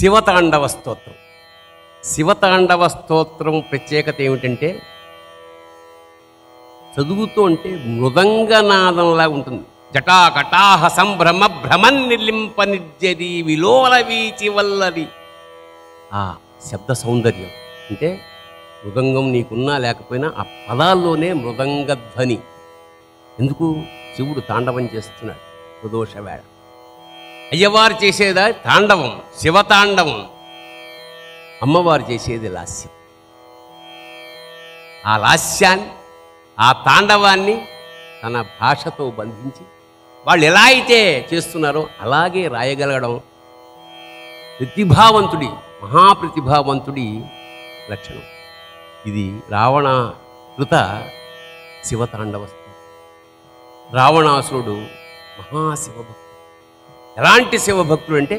శివతాండవ స్తోత్రం. శివతాండవ స్తోత్రం ప్రత్యేకత ఏమిటంటే చదువుతూ అంటే మృదంగనాదంలా ఉంటుంది. జటాకటాహ సంభ్రమ భ్రమన్ నిర్లింప నిర్జరి విలోల వీచి వల్లరి. ఆ శబ్ద సౌందర్యం అంటే మృదంగం నీకున్నా లేకపోయినా ఆ పదాల్లోనే మృదంగధ్వని. ఎందుకు? శివుడు తాండవం చేస్తున్నాడు ప్రదోష వేళ. అయ్యవారు చేసేదా తాండవం, శివతాండవం. అమ్మవారు చేసేది లాస్యం. ఆ లాస్యాన్ని, ఆ తాండవాన్ని తన భాషతో బంధించి వాళ్ళు ఎలా అయితే చేస్తున్నారో అలాగే రాయగలగడం ప్రతిభావంతుడి, మహాప్రతిభావంతుడి లక్షణం. ఇది రావణ కృత శివతాండవ స్తోత్రం. రావణాసురుడు మహాశివభక్తుడు. ఎలాంటి శివభక్తుడు అంటే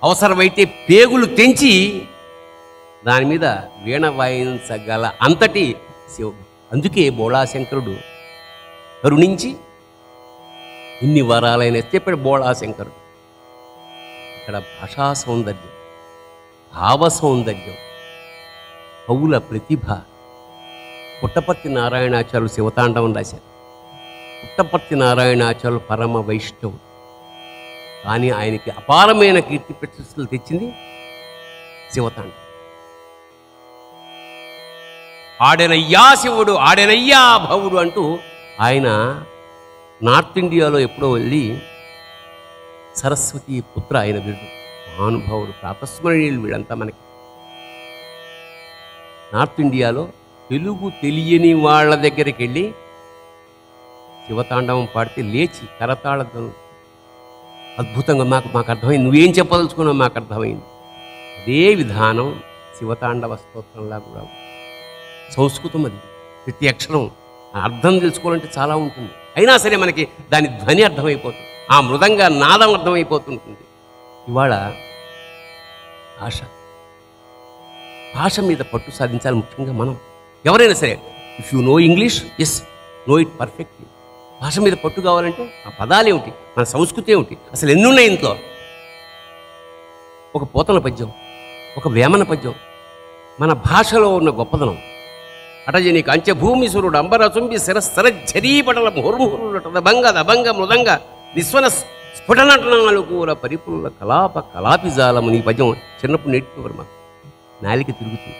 అవసరమైతే పేగులు తెంచి దాని మీద వీణ వాయించగల అంతటి శివభక్తుడు. అందుకే బోళాశంకరుడు కరుణించి ఇన్ని వరాలైన చెప్పాడు బోళాశంకరుడు. ఇక్కడ భాషా సౌందర్యం, భావ సౌందర్యం, కవుల ప్రతిభ. పుట్టపర్తి నారాయణాచార్యులు శివతాండవం రాశారు. పుట్టపర్తి నారాయణాచార్యులు పరమ వైష్ణవుడు. కానీ ఆయనకి అపారమైన కీర్తి ప్రతిష్టలు తెచ్చింది శివతాండవం. ఆడెనయ్యా శివుడు, ఆడెనయ్యా భవుడు అంటూ ఆయన నార్త్ ఇండియాలో ఎప్పుడో వెళ్ళి సరస్వతి పుత్ర ఆయన బిడ్డు మహానుభావుడు, ప్రాతస్మరణీయులు వీళ్ళంతా మనకి. నార్త్ ఇండియాలో తెలుగు తెలియని వాళ్ళ దగ్గరికి వెళ్ళి శివతాండవం పాడితే లేచి కరతాళధ్వనులు అద్భుతంగా మాకు అర్థమైంది. నువ్వేం చెప్పదలుచుకున్నావు మాకు అర్థమైంది. అదే విధానం శివతాండవ స్తోత్రంలా కూడా సంస్కృతం. అది ప్రతి అక్షరం అర్థం తెలుసుకోవాలంటే చాలా ఉంటుంది. అయినా సరే మనకి దాని ధ్వని అర్థమైపోతుంది, ఆ మృదంగా నాదం అర్థమైపోతుంటుంది. ఇవాళ భాష మీద పట్టు సాధించాలి. ముఖ్యంగా మనం ఎవరైనా సరే, if you know English, yes, know it perfectly. భాష మీద పట్టు కావాలంటే ఆ పదాలు ఏమిటి, మన సంస్కృతి ఏమిటి, అసలు ఎన్నున్నాయి ఇంట్లో. ఒక పోతన పద్యం, ఒక వేమన పద్యం మన భాషలో ఉన్న గొప్పదనం. అటజని కంచభూమి సురుడు అంబరచుంబి శిరస్సరఝరీపటల ముహుర్ముహురుట దభంగ దభంగ మృదంగ నిస్వన స్ఫుటనటనాలు కూర పరిపుల్ల కలాప కలాపిజాలము. నీ పద్యం చిన్నప్పుడు నేర్చుకోరు. మాకు నాలిక తిరుగుతుంది.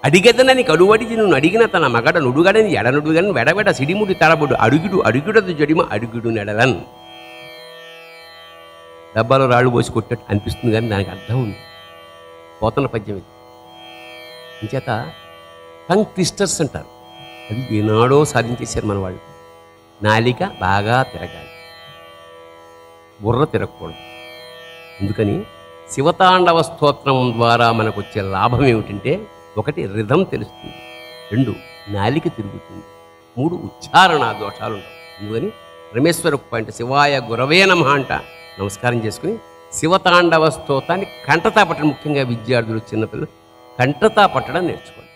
అడిగదనని కడువడిది నువ్వు అడిగిన తన మగడ నుడుగడని ఎడనుడుగని వెడవెడ సిడిముడి తడబుడు అడుగుడు అడుగుడదు జడిమ అడుగుడు నెడలన్. డబ్బాలో రాళ్ళు పోసి కొట్టట్టు అనిపిస్తుంది, కానీ దానికి అర్థం ఉంది. పోతన పద్యం ఇది. ఇంచేత టంగ్ ట్విస్టర్స్ అంటారు. అది ఏనాడో సాధించేశారు మన వాళ్ళు. నాలిక బాగా తిరగాలి, బుర్ర తిరగకూడదు. అందుకని శివతాండవ స్తోత్రం ద్వారా మనకు వచ్చే లాభం ఏమిటంటే, 1 రిధం తెలుస్తుంది, 2 నాలిక తిరుగుతుంది, 3 ఉచ్చారణ దోషాలు ఉంటాయి. అందుకని రమేశ్వర పాయింట్ శివాయ గురవే నమః అంట నమస్కారం చేసుకుని శివతాండవ స్తోత్రాన్ని కంఠతా పట్టడం, ముఖ్యంగా విద్యార్థులు, చిన్నపిల్లలు కంఠతా పట్టడం నేర్చుకోండి.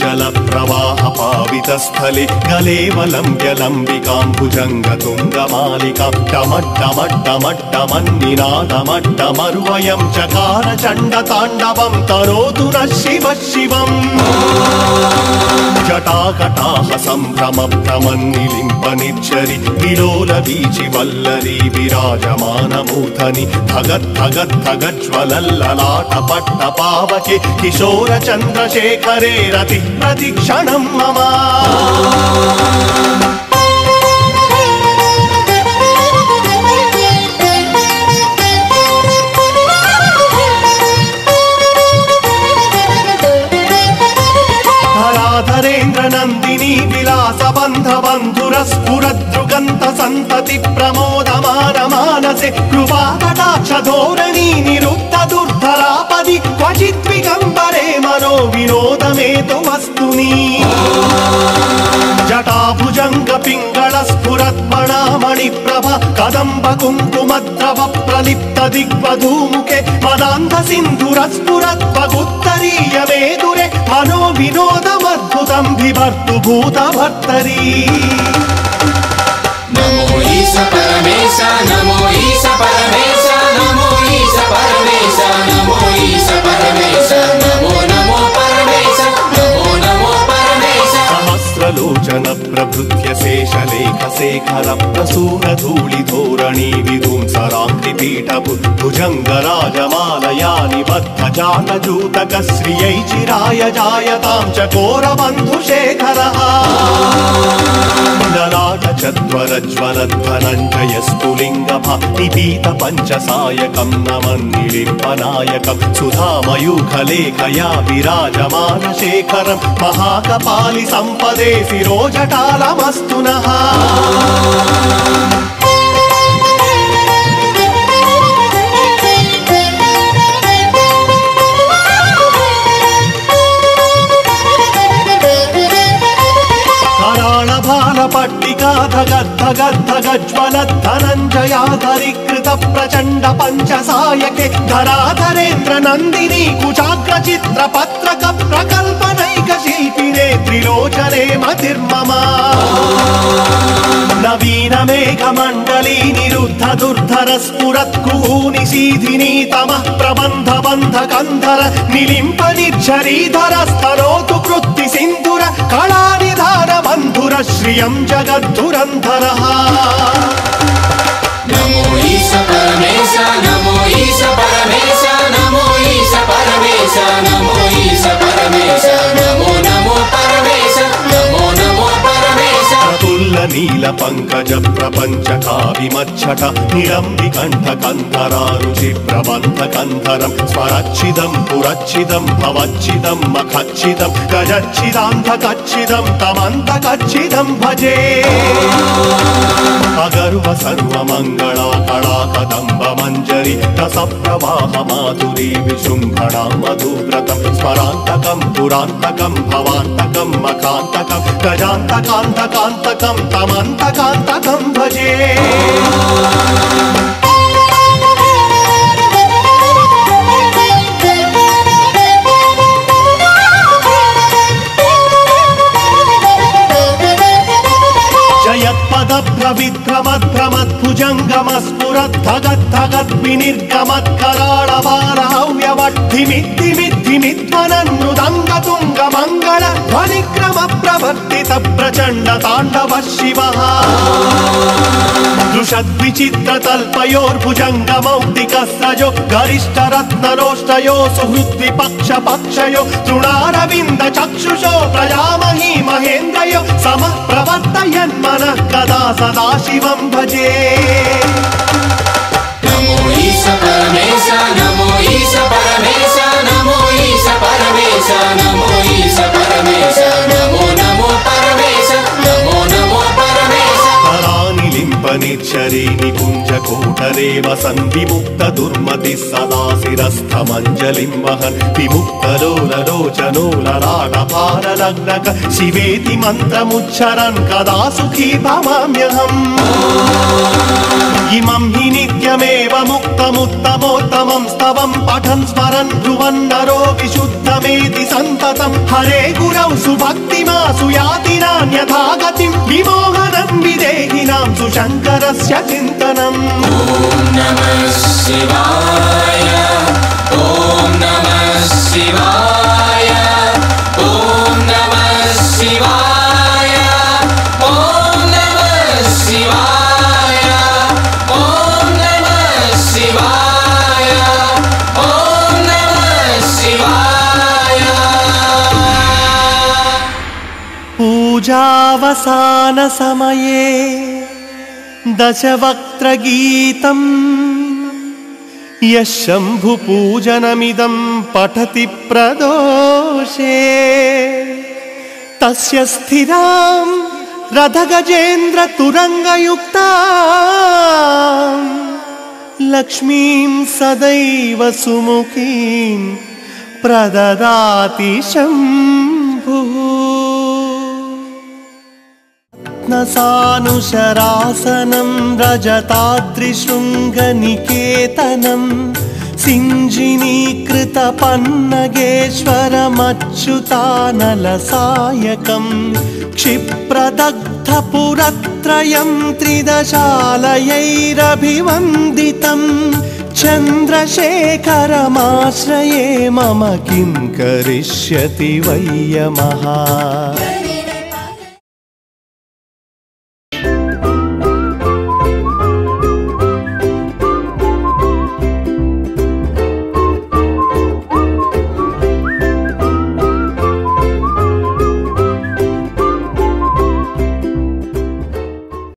జల ప్రవాహ పావిత స్థలే గలేవలంబ్యలంబికాంబుజంగ తుంగమాలికా టమట్టమట్టమట్టమన్నినాదమట్టమరువయం చకార చండ తాండవం తనోతు శివ శివం. జటాకటాహ సంభ్రమ భ్రమన్నిలింప నిర్జరి విలోల వీచి వల్లరి విరాజమానమూర్ధని ధగద్ధగద్ధగజ్వలల్లలాట పట్ట పావకే కిశోర చంద్రశేఖరే రతి ప్రతిక్షణం మమ. ధరాధరేంద్ర నందిని విలాస బంధ బంధుర స్ఫురదృగంత సంతతి ప్రమోదమాన మానసే కృపాకటాక్ష ధోరణి నిరుక్త దుర్ధరాపది క్వచిద్విగంబరే మనో వినోదమేతు వస్తుని. జటాభుజ భుజంగ పింగళ స్ఫురత్మణామణి ప్రభ కదంబ కుంకుమద్రవ ప్రలిప్త దిగ్వధూముఖే మదాంధ సింధుర స్ఫురత్వగుత్తరీయ మేదురే మనో వినోదమద్భుతం విభర్తు భూత భర్తరీ నమో ఈశ పరమేశ నమో ఈశ పరమేశ నమో ఈశ పరమేశ నమో ఈశ పరమేశ నమో నమో పరమేశ నమో నమో పరమేశ సహస్రలోచన ప్రభృత్య శేషలేఖ శేఖర ప్రసూన ధూళి ధోరణి విధుంసరాంతి పీఠ భుజంగ రాజమాలయాని బద్ధ జాతజూతక శ్రియై చిరాయ జాయతాం చకోర బంధు శేఖర లలాట చత్వరజ్వలధ్వనంజయ స్ఫులింగ నిపీత పంచసాయకం నమన్నిలింపనాయకం సుధామయూఖలేఖయా విరాజమాన శేఖరం మహాకపాలి సంపదే శిరోజటాలమస్తు నః పట్టికాధగద్ధగద్ధగజ్వలద్ధనంజయాధరీకృత ప్రచండ పంచసాయకే ధరాధరేంద్ర నందిని కుచాగ్ర చిత్ర పత్రక ప్రకల్పనైక శిల్పినే త్రిలోచనే మతిర్మమ నవీన మేఘ మండలీ నిరుద్ధ దుర్ధర స్ఫురత్కుహూని శీధిని తమ ప్రబంధ బంధ కంధర నిలింప నిర్ఝరీధర స్తనోతు కృత్తి సింధుర కళానిధాన బంధుర శ్రియం జగద్ధురంధర నమో ఈశ పరమేశ నమో ఈశ పరమేశ నమో ఈశ పరమేశ నమో ఈశ పరమేశ నమో నమో పరమేశ నమో నమో పరమేశ ప్రతుల్ల నీల పంకజ ప్రపంచ కావిమచ్చట నిరంబి కంఠ కంధరారుచి ప్రబంధ కంధరం స్వరచ్చిదం పురచ్చిదం భవచ్చిదం మఖచ్చిదం గజచ్చిదాంధకచ్చిదం తమంత కచ్చిదం భజే అగర్వ సర్వమంగళా కళా కదంబ మంజరి రస ప్రవాహ మాధురీ విశృంభణా మధువ్రతం స్మరాంతకం పురాంతకం భవాంతకం మఖాంతకం గజాంతకాంతకాంతకం తమంతకాంతకం భజే భ్రమద్భ్రమద్భ్రమద్భుజంగమస్ఫురద్ధగద్ధగద్ వినిర్గమత్కరాళవారహవ్యవడ్ధిమిద్దిమిద్దిమిధ్వనన్నుదంగతుంగ మంగళ ధ్వనిక్రమ ప్రవర్తిత ప్రచండ తాండవ శివ దృషద్విచిత్ర తల్పయోర్భుజంగమౌక్తిక స్రజో గరిష్ట రత్నరోష్టయో సుహృద్వి పక్ష పక్షయో తృణారవింద చక్షుషో ప్రజామహీ మహేంద్రయో సమ ప్రవర్తయన్మనః కదా సదా శివం భజే నమో ఈశ పరమేశ నమో ఈశ పరమేశ నమో ఈశ పరమేశ నమో ఈశ పరమేశ నమో నమో పరమేశ నమో నమో పరమేశ నిలింపనిచ్చరీ నికుంజ కోటరే వసన్ విముక్త దుర్మతి సదా శిరస్థమంజలిం వహన్ విముక్తలోలలోచనోలరాటపారలగ్నక శివేతి మంత్రముచ్చరన్ కదా సుఖీ భవామ్యహం ఇమం హి నిత్యమేవ ముక్తముత్తమోత్తమం స్తవం పఠన్ స్మరన్ ధ్రువన్నరో విశుద్ధమేతి సంతతం హరే గురౌ సుభక్తిమాసు యాతి నాన్యథా గతిం విమోహనం విదేహినాం సుశంకరస్య చింతనం ఓం నమః శివాయ ఓం నమః శివాయ ఓం నమః శివాయ ఓం నమః శివాయ ఓం నమః శివాయ ఓం నమః శివాయ పూజావసాన సమయే దశవక్త్రగీతం యః శంభుపూజనమిదం పఠతి ప్రదోషే తస్య స్థిరాం రథగజేంద్ర తురంగయుక్తాం లక్ష్మీం సదైవ సుముఖీం ప్రదదాతి శంభుః रत्नसानुशरासनं रजताद्रिशृङ्गनिकेतनं सिञ्जिनीकृतपन्नगेश्वरमच्युतानलसायकं क्षिप्रदग्धपुरत्रयं त्रिदशालयैरभिवन्दितं चन्द्रशेखरमाश्रये मम किं करिष्यति वै यमः।